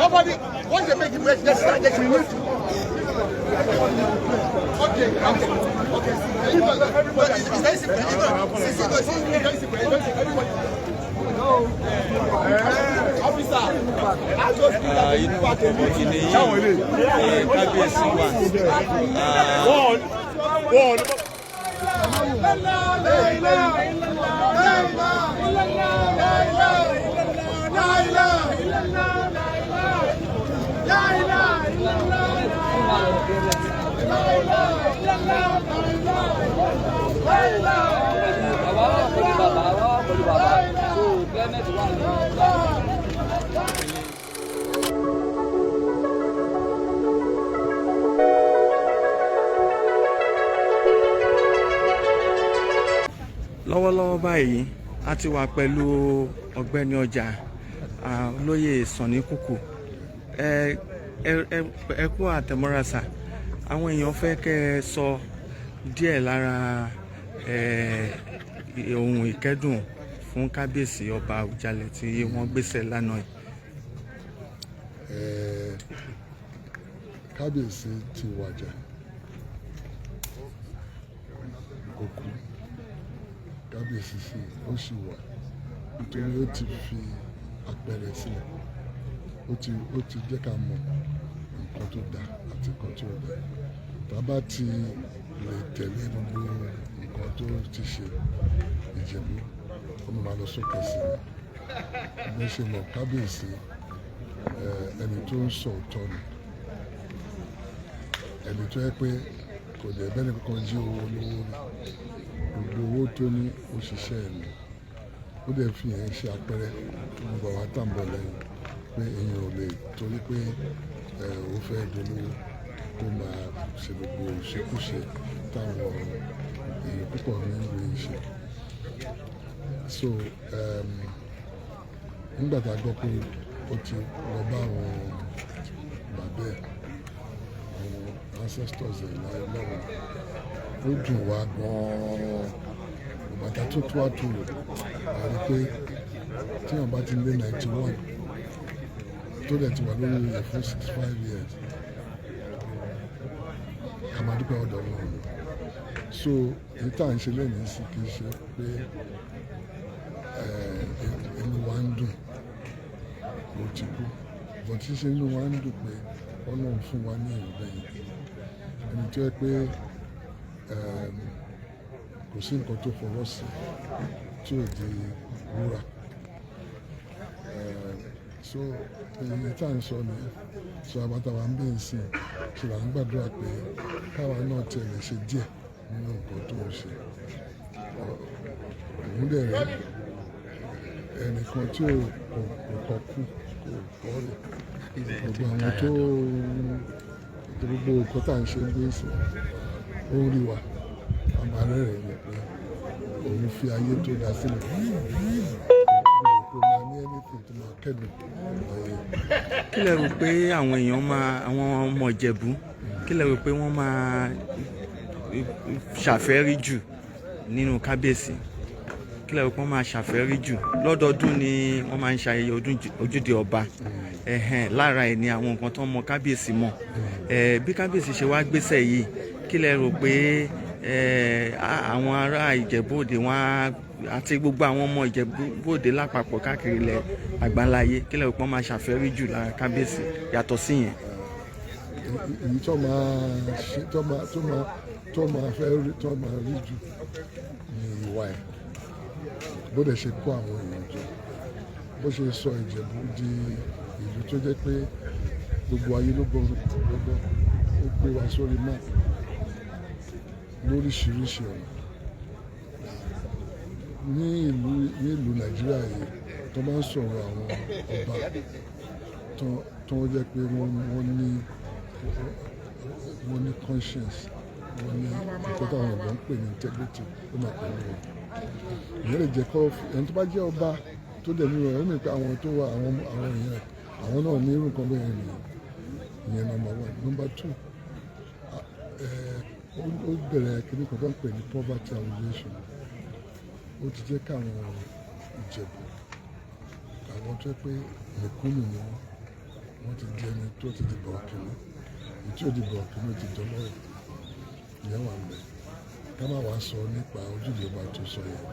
Nobody, once they make the match, they start getting it. Okay. Everybody, it's very simple. Officer, lọ́wọ́lọ́wọ́ báyìí a ti wà pẹ̀lú ọ̀gbẹ́ni ọjà olóyè Sanni Kúkú. ẹ kú àtẹ̀mọ́rasà, àwọn èèyàn fẹ́ kẹ́ ẹ sọ díẹ̀ lára ohun ìkẹ́dùn fún kábíyèsí ọba Àwùjalẹ̀ tí wọ́n gbéṣẹ́ lánàá yìí. Kábíyèsí ti wàjà òkú, kábíyèsí sí ó sì wà nítorí ó ti fi àpẹẹrẹ sílẹ̀, ó ti jẹ́ ká mọ̀ nǹkan tó dá àti nǹkan tí ò dá. Bàbá ti lè tẹ̀lé gbogbo nǹkan tó ti ṣe Ìjẹ̀bú, ọmọ máa lọ sókè sí i. Bí ó ṣe mọ̀ kábíyèsí ẹni tó ń sọ òótọ́ ni, ẹni tó yẹ pé kò dẹ̀ bẹ́ẹ̀ kankan jí owó olówó rí, gbogbo owó tó ní òṣìṣẹ́ ẹ̀ ni. Ó dẹ̀ fi yẹn ṣe àpẹẹrẹ fún gbogbo àwọn àtàǹbọ̀ lẹ́yìn pé èèyàn ò lè torí pé ó fẹ́ dolówó kó máa ṣe gbogbo ìṣekúṣe táwọn èèyàn púpọ̀ ní ìwé ṣe. So nígbà tá a gbọ́ pé ó ti lọ bá àwọn bàbá ẹ̀, àwọn ancestors ẹ̀ láì lọ́rùn, ó dùn wá gan-an. Bàtà tó tó àtúrò a rí pé tí wọ́n bá ti lé 91 tó dẹ̀ ti wà lórí ilẹ̀ fún 65 years, a máa dúpẹ́ ọ̀dọ̀ wọn. So èyí tá à ń ṣe lẹ́yìn sí kì í ṣe pé inú wa ń dùn ló ti kú, bọ̀ tí ṣe inú wa ń dùn pé Ọlọ́run fún wa ní èrò bẹ́yìn, ẹni tó yẹ pé kò sí nǹkan tó fọwọ́ sí tí ò di wúrà. So èyí tá à ń sọ nìyẹn. So àbátàwà ń bẹ̀ ń sìn ṣe là ń gbàdúrà pé káwa náà tẹ̀lé ṣe díẹ̀ nínú nǹkan tó ń ṣe. Òun dẹ̀ rí ẹnìkan tí ò kọ̀ kú kò kọ́ rẹ̀, gbogbo àwọn tó gbogbo nǹkan tá à ń ṣe ń gbé sìn ó ń rí wa, àmàlẹ́ rẹ̀ ni pé òun fi ayé tó dá sílẹ̀ kò máa ní anything tó máa kẹ́dùn ayé. Kí lẹ rò pé àwọn èèyàn àwọn ọmọ Ìjẹ̀bú, kí lẹ rò pé wọ́n máa ṣàfẹ́rí jù nínú kábíyèsí? Kí lẹ rò pé wọ́n máa ṣàfẹ́rí jù? Lọ́dọọdún ni wọ́n máa ń ṣayẹyẹ ojúde ọba, lára ẹ̀ ni àwọn nǹkan tó mọ kábíyèsí mọ̀. Bí kábíyèsí ṣe wá gbéṣẹ́ yìí, kí lẹ rò pé àwọn ará Ìjẹ̀bú-Òde wọn àti gbogbo àwọn ọmọ Ìjẹ̀bú-Òde lápapọ̀ káàkiri ilẹ̀ àgbáńláyé, kí lẹ rò pé wọ́n máa ṣàfẹ́rí jù lára kábíyèsí yàtọ̀ sí yẹn? Èyí tó máa fẹ́ rí tó máa rí jù ní ìwà ẹ̀, bó dẹ̀ ṣe kó àwọn èèyàn jọ, bó ṣe sọ Ìjẹ̀bú di ìlú tó jẹ́ pé gbogbo ayé ló gbọ́, ó gbé wa sórí máàpù lóríṣiríṣi ọ̀nà. Ní ìlú Nàìjíríà yìí tó bá ń sọ̀rọ̀ àwọn ọba tó jẹ́ pé wọ́n ní conscience, wọ́n ní nǹkan táwọn ọ̀gbọ́n ń pè ní integrity, ó máa pẹ̀lú wọn. Ìyẹn lè jẹ́ kọ́ ẹni tó bá jẹ́ ọba tó dẹ̀ nínú rẹ̀ ó mìíràn pé àwọn tó wà àwọn èèyàn àwọn náà ní irú nǹkan bẹ́ẹ̀ ni. Ìyẹn number 1. Number 2, ó bẹ̀rẹ̀ kíní kan tó ń pè ní poverty alleviation. Ó ti jẹ́ káwọn Ìjẹ̀bú, àwọn tó pé mẹ̀kúnnù ni wọ́n, wọ́n ti di ẹni tó ti dìbò ọ̀kìnní tí ó dìbò ọ̀kìnní ti jọ lọ́rọ̀ ìyẹn wà mẹ́ ká má wàá sọ nípa ojúde ọba tó sọ yẹn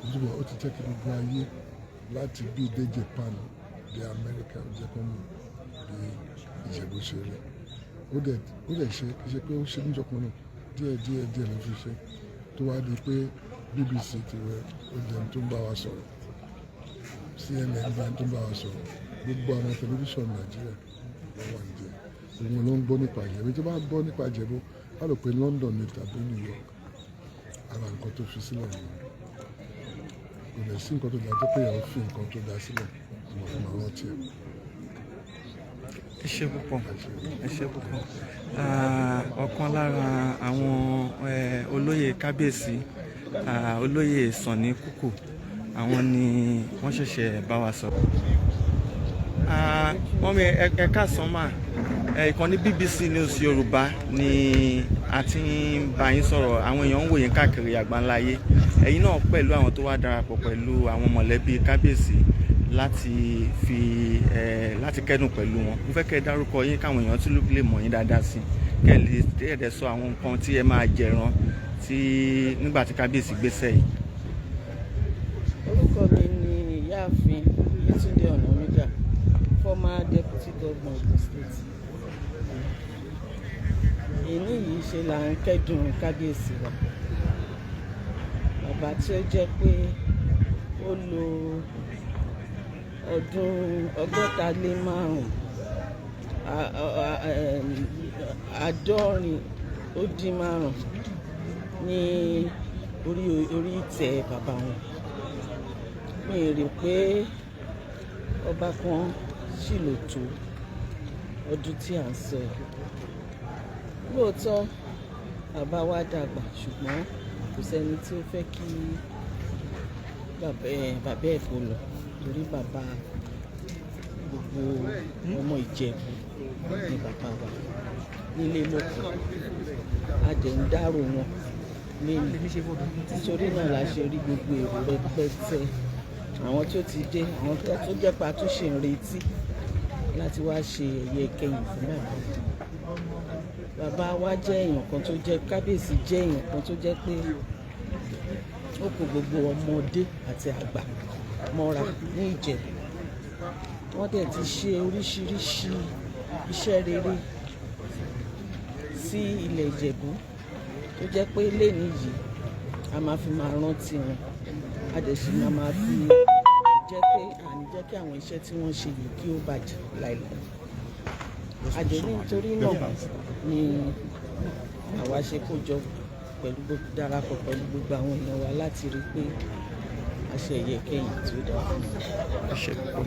ojúde ó ti jẹ́ kí gbogbo ayé láti bí dé Japan dé Amẹ́ríkà ó jẹ́ kó mú bí Ìjẹ̀bú ṣe rí ó dẹ̀ ṣe kí ṣe pé ó ṣe níjọpọ̀ náà díẹ̀ ló fi ṣe tó wá di pé BBC ti rẹ ó dẹ̀ tó ń bá wa sọ̀rọ̀ CNN bá tó ń bá wa sọ̀rọ̀ gbogbo àwọn tẹlifíṣàn Nàìjíríà ló wà ní jẹ́ òun ló ń gbọ́ nípa Ìjẹ̀bú tí wọ́n bá gbọ́ nípa Ìjẹ̀bú á rò pé London ní tàbí New York ara nǹkan tó fi sílẹ̀ nìyẹn kò lè sí nǹkan tó dáa tó pé èèyàn fi nǹkan tó dáa sílẹ̀ ọmọ fún àwọn ọtí ẹ̀. ẹ ṣé púpọ̀ ọ̀kan lára àwọn olóyè kábíyèsí olóyè Sanni Kúkù àwọn ni wọ́n ṣẹ̀ṣẹ̀ bá wa sọ̀rọ̀. wọ́n mi ẹ̀ka sánmà ìkànnì BBC News Yorùbá ni a ti ń bá yín sọ̀rọ̀ àwọn èèyàn ń wò yín káàkiri àgbáńláyé ẹ̀yin náà pẹ̀lú àwọn tó wá darapọ̀ pẹ̀lú àwọn mọ̀lẹ́bí kábíyèsí láti kẹ́dùn pẹ̀lú wọn mo fẹ́ kẹ́ ẹ dárúkọ yín káwọn èèyàn tún lè mọ̀ yín dáadáa sí kẹ́ ẹ lè dẹ́ẹ̀dẹ́ sọ àwọn nǹkan tí ẹ máa jẹran tí nígbà tí kábíyèsí gbéṣẹ́ yìí. orúkọ mi ni ìyáàfin Yétúndé Ọ̀nàmíjà former deputy governor of the state. èyí yìí ṣe là ń kẹ́dùn kábíyèsí wa bàbá tí ó jẹ́ pé ó lo ọdún 65 àádọ́rin-ó-dín-5 ní orí ìtẹ́ bàbá wọn. mi rò pé ọba kan sì lò tó ọdún tí à ń sọ yìí. lóòótọ́ bàbá wa dàgbà ṣùgbọ́n kò sẹ́ni tí ó fẹ́ kí bàbá ẹ̀ kó lọ torí bàbá gbogbo ọmọ Ìjẹ̀bú ni bàbá wa nílé lóko a dẹ̀ ń dárò wọn nítorí náà la ṣe rí gbogbo èrò rẹpẹtẹ àwọn tó ti dé àwọn tó jẹ́ pa tó ṣe ń retí láti wá ṣe ẹ̀yẹ kẹyìn fún bàbá wa jẹ́ èèyàn kan tó jẹ́ kábíyèsí jẹ́ èèyàn kan tó jẹ́ pé ó kó gbogbo ọmọdé àti àgbà mọ́ra ní Ìjẹ̀bú wọ́n dẹ̀ ti ṣe oríṣiríṣi iṣẹ́ rere sí ilẹ̀ Ìjẹ̀bú tó jẹ́ pé lẹ́nìí yìí a máa fi máa rántí wọn a dẹ̀ sì máa fi jẹ́ pé àní jẹ́ kí àwọn iṣẹ́ tí wọ́n ṣe yìí kí ó bàjẹ́ láìláì. àjẹ́ní nítorí náà ni àwa ṣe kó jọ darapọ̀ pẹ̀lú gbogbo àwọn èèyàn wa láti rí pé àṣẹ ẹ̀yẹ kẹ́yìn tí ó dára fún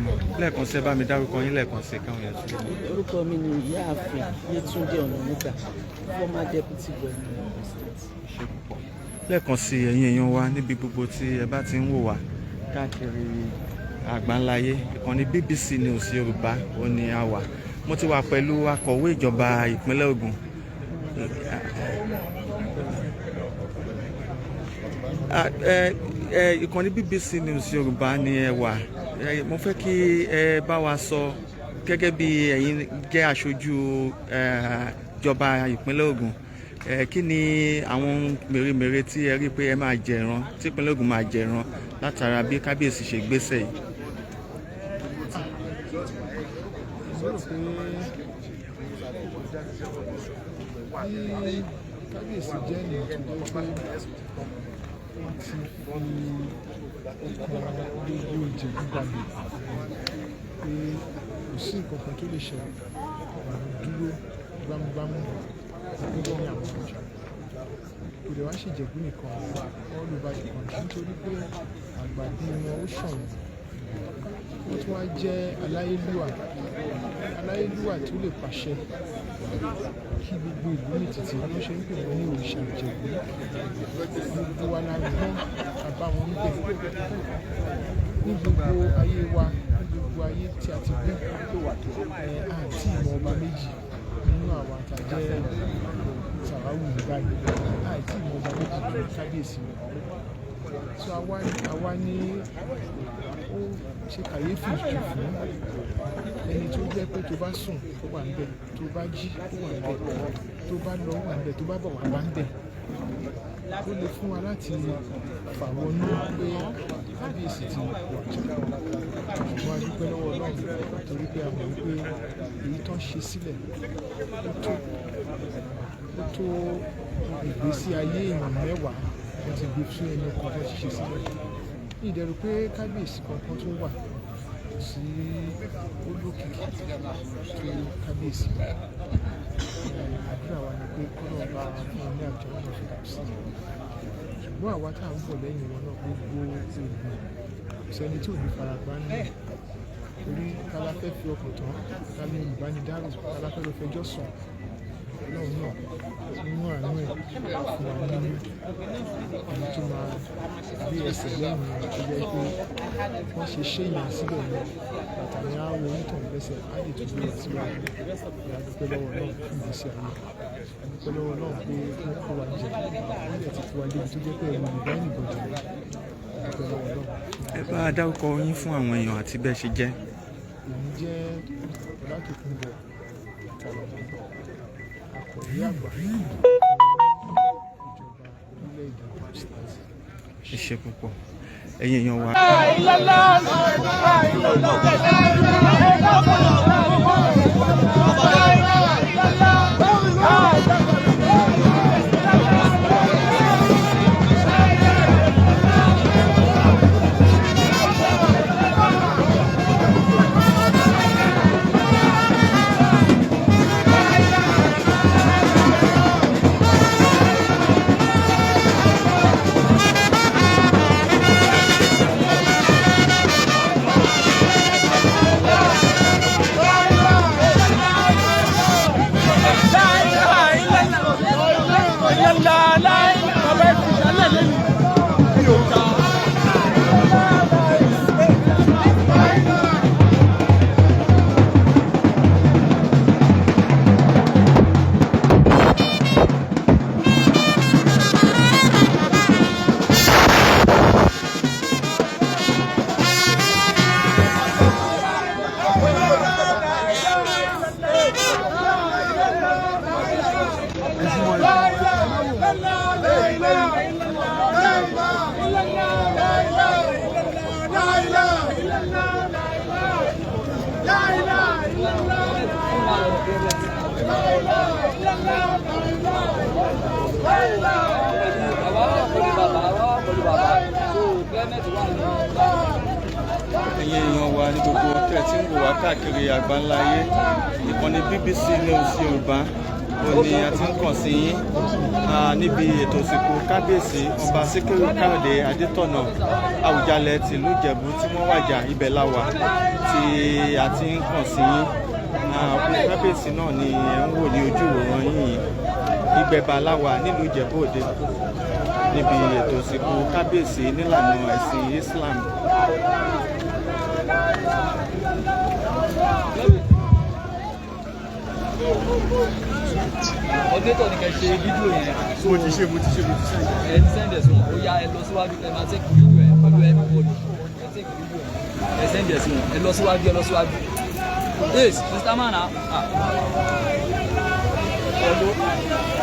mi. lẹ́ẹ̀kan sí ẹ bá mi dárúkọ yín lẹ́ẹ̀kan sí káwọn yẹn tún. orúkọ mi ni ìyáàfin Yétúndé Ọ̀nàmíjà former deputy governor of the state. lẹ́ẹ̀kan sí ẹ̀yin èèyàn wa níbi gbogbo tí ẹ bá ti ń wò wá káàkiri àgbáńláyé ìkànnì BBC News Yorùbá ó ní a wà mo ti wà pẹ̀lú akọ̀wé ìjọba ìpínlẹ̀ Ògùn ìkànnì BBC News Yorùbá ni ẹ wà mo fẹ́ kí ẹ bá wa sọ gẹ́gẹ́ bí ẹ̀yin jẹ́ aṣojú ìjọba ìpínlẹ̀ Ògùn kí ni àwọn mèremère tí ẹ rí pé ẹ máa jẹran tí ìpínlẹ̀ Ògùn máa jẹran látara bí kábíyèsí ṣe gbéṣẹ́ yìí. kábíyèsí jẹ́ ènìyàn tó jẹ́ pé wọ́n ti fi ọkàn gbogbo Ìjẹ̀bú balẹ̀ pé kò sí nǹkan kan tó lè ṣẹlẹ̀ dúró gbámúgbámú gẹ́gẹ́ ní àwọn ọjà kò lè wá ṣèjẹ̀bú nìkan all over the country nítorí pé àgbàdì wọn ó ṣọ̀wọ́n wọ́n tún wá jẹ́ aláyélúwà tó lè pàṣẹ kí gbogbo ìlú ní títì wọn ṣe ń pè wọ́n ní òrìṣà Ìjẹ̀bú gbogbo wa la gbọ́n àbá wọn ń bẹ̀ ní gbogbo ayé wa ní gbogbo ayé tí a ti gbé àti ìmọ̀ ọba méjì nínú àwọn àtàjẹ́ sàráwù báyìí àti ìmọ̀ ọba méjì ju kábíyèsí rẹ̀ so àwa ni ó ṣe kàyéfì jù fún ẹni tó jẹ́ pé tó bá sùn ó wà níbẹ̀, tó bá jí ó wà níbẹ̀, tó bá lọ ó wà níbẹ̀, tó bá bọ̀ wá níbẹ̀. Ó lè fún wa láti fàwọnú pé kábíyèsí ti wà jù. Ṣùgbọ́n a dúpẹ́ lọ́wọ́ Ọlọ́run torí pé a mọ̀ wípé èyí tó ń ṣe sílẹ̀ ó tó ìgbésí ayé èèyàn mẹ́wàá wọ́n ti gbé fún ẹni kan tó ti ṣe sílẹ̀. Ní ìdẹ̀rù pé kábíyèsí kankan tó wà sí olókìkí tó kábíyèsí. Àdúrà wa ni pé kọ́nà bá fún ọ ní àjọ wọn fi kù sí. Ṣùgbọ́n àwa tá à ń bọ̀ lẹ́yìn wọn náà gbogbo oògùn kò sẹ́ni tí ò ní faragbá náà. Torí kálá fẹ́ fi ọkàn tán, kálá olùbánidárò, kálá fẹ́ lọ fẹjọ́ sùn. Ọlọ́run náà nínú àánú ẹ̀ fún wa nínú ẹni tó máa gbé ẹsẹ̀ lẹ́yìn tó jẹ́ pé wọ́n ṣe ṣéyìn síbẹ̀ ní bàtà ní àwọ̀ onítàn lẹ́sẹ̀ á lè tó gbé síwájú. Ìyá dúpẹ́ lọ́wọ́ náà fún ìgbésí ayé. A dúpẹ́ lọ́wọ́ náà pé wọ́n kó wa jẹ, wọ́n lè ti kó wa débi tó jẹ́ pé ẹ̀rù ìgbà ìnìbọn jẹ. A dúpẹ́ lọ́wọ́ náà. Ẹ bá a dárúkọ yín fún àwọn èèyàn àti bẹ́ẹ̀ ṣe jẹ́. Èmi jẹ́ Ọlátòkunbọ̀ akọ̀wé àgbà ìjọba orílẹ̀-èdè Pakistan. Ẹ ṣé púpọ̀ ẹ̀yin èèyàn wa. Ẹ̀yin èèyàn wa ní gbogbo tẹ̀ tí ń wò wá káàkiri àgbáńlá ayé, ìkànnì BBC News Yorùbá ó ní a ti ń kàn sí yín níbi ètò ìsìnkú kábíyèsí ọba Síkírù Káyọ̀dé Adétọ̀nà Àwùjalẹ̀ tìlú Ìjẹ̀bú tí wọ́n wàjà ibẹ̀ láwà tí a ti ń kàn sí yín. Òkú kábíyèsí náà ni ẹ̀ ń wò ní ojú ìwòran yìí Ìgbẹ̀bà láwà nílùú Ìjẹ̀bú Òde níbi ètò ìsìnkú kábíyèsí nílànà ẹ̀sìn Islam. Ọdẹ́tọ̀ ni kẹ́ ṣe fídíò yẹn. Mo ti ṣe. Ẹ ti sẹ́ndẹ̀ sí wọn, ó yá ẹ lọ síwájú ẹ máa tẹ́kì fídíò ẹ pẹ̀lú everybody. Ẹ tẹ́kì fídíò ẹ sẹ́ndẹ̀ sí wọn, ẹ lọ síwájú. Yes, Mr. Man, hello.